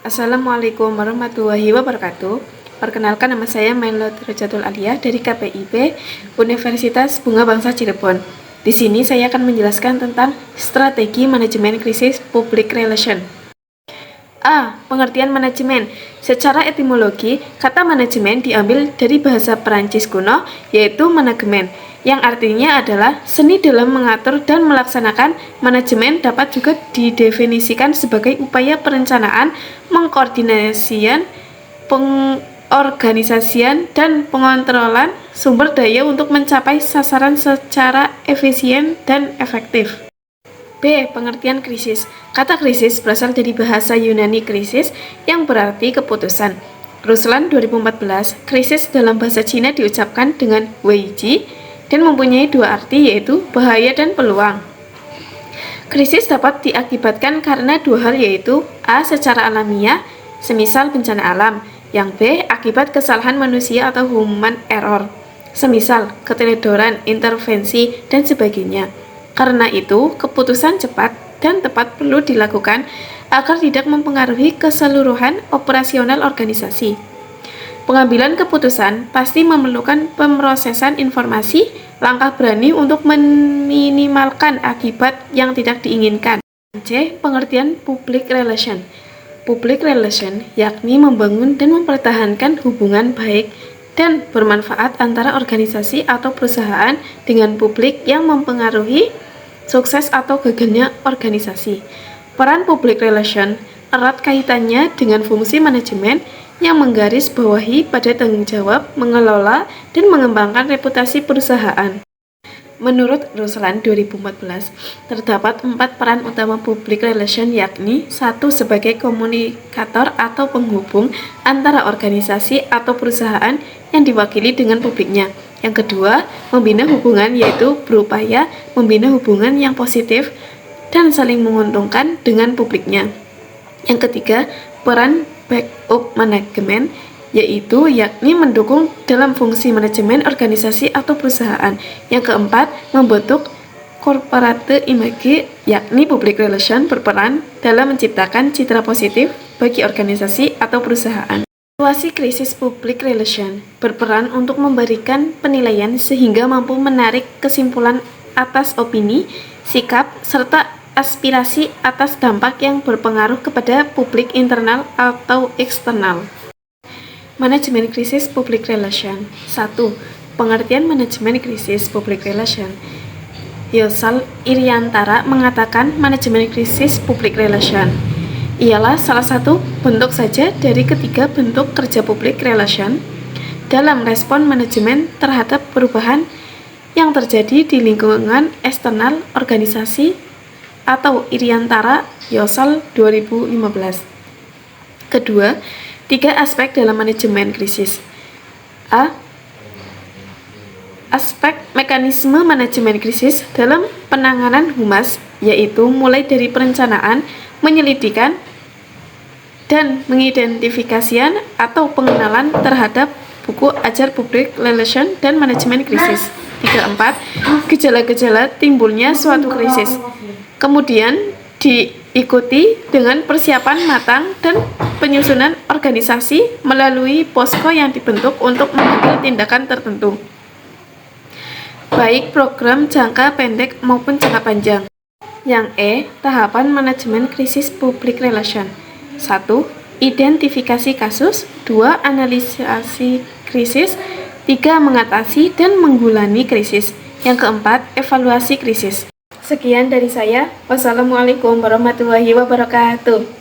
Assalamualaikum warahmatullahi wabarakatuh. Perkenalkan, nama saya Mainlo Rojatul Aliyah dari KPIP Universitas Bunga Bangsa Cirebon. Di sini saya akan menjelaskan tentang strategi manajemen krisis public relation. A. Pengertian manajemen. Secara etimologi, kata manajemen diambil dari bahasa Perancis kuno, yaitu manajemen, yang artinya adalah seni dalam mengatur dan melaksanakan. Manajemen dapat juga didefinisikan sebagai upaya perencanaan, mengkoordinasikan, pengorganisasian, dan pengontrolan sumber daya untuk mencapai sasaran secara efisien dan efektif. B. Pengertian krisis. Kata krisis berasal dari bahasa Yunani krisis yang berarti keputusan. Ruslan 2014, krisis dalam bahasa Cina diucapkan dengan weiji dan mempunyai dua arti, yaitu bahaya dan peluang. Krisis dapat diakibatkan karena dua hal, yaitu A. Secara alamiah, semisal bencana alam, yang B. Akibat kesalahan manusia atau human error, semisal keteledoran, intervensi, dan sebagainya. Karena itu, keputusan cepat dan tepat perlu dilakukan agar tidak mempengaruhi keseluruhan operasional organisasi. Pengambilan keputusan pasti memerlukan pemrosesan informasi, langkah berani untuk meminimalkan akibat yang tidak diinginkan. C. Pengertian public relation. Public relation yakni membangun dan mempertahankan hubungan baik dan bermanfaat antara organisasi atau perusahaan dengan publik yang mempengaruhi sukses atau gagalnya organisasi. Peran public relation erat kaitannya dengan fungsi manajemen yang menggarisbawahi pada tanggung jawab, mengelola, dan mengembangkan reputasi perusahaan. Menurut Ruslan 2014, terdapat 4 peran utama public relation, yakni 1. Sebagai komunikator atau penghubung antara organisasi atau perusahaan yang diwakili dengan publiknya. Yang kedua, membina hubungan, yaitu berupaya membina hubungan yang positif dan saling menguntungkan dengan publiknya. Yang ketiga, peran backup manajemen, yaitu yakni mendukung dalam fungsi manajemen organisasi atau perusahaan. Yang keempat, membentuk corporate image, yakni public relation berperan dalam menciptakan citra positif bagi organisasi atau perusahaan. Situasi krisis public relation berperan untuk memberikan penilaian sehingga mampu menarik kesimpulan atas opini, sikap, serta aspirasi atas dampak yang berpengaruh kepada publik internal atau eksternal. Manajemen krisis public relation. 1. Pengertian manajemen krisis public relation. Yosal Iriantara mengatakan manajemen krisis public relation ialah salah satu bentuk saja dari ketiga bentuk kerja public relation dalam respon manajemen terhadap perubahan yang terjadi di lingkungan eksternal organisasi, atau Iriantara Yosal 2015. Kedua, 3 aspek dalam manajemen krisis. A. Aspek mekanisme manajemen krisis dalam penanganan humas, yaitu mulai dari perencanaan, penyelidikan, dan mengidentifikasian atau pengenalan terhadap buku ajar public relation dan manajemen krisis. 3-4 gejala-gejala timbulnya suatu krisis, kemudian diikuti dengan persiapan matang dan penyusunan organisasi melalui posko yang dibentuk untuk mengambil tindakan tertentu, baik program jangka pendek maupun jangka panjang. Yang E. Tahapan manajemen krisis public relation. 1. Identifikasi kasus. 2. Analisasi krisis. 3. Mengatasi dan menanggulangi krisis. Yang keempat, evaluasi krisis. Sekian dari saya. Wassalamualaikum warahmatullahi wabarakatuh.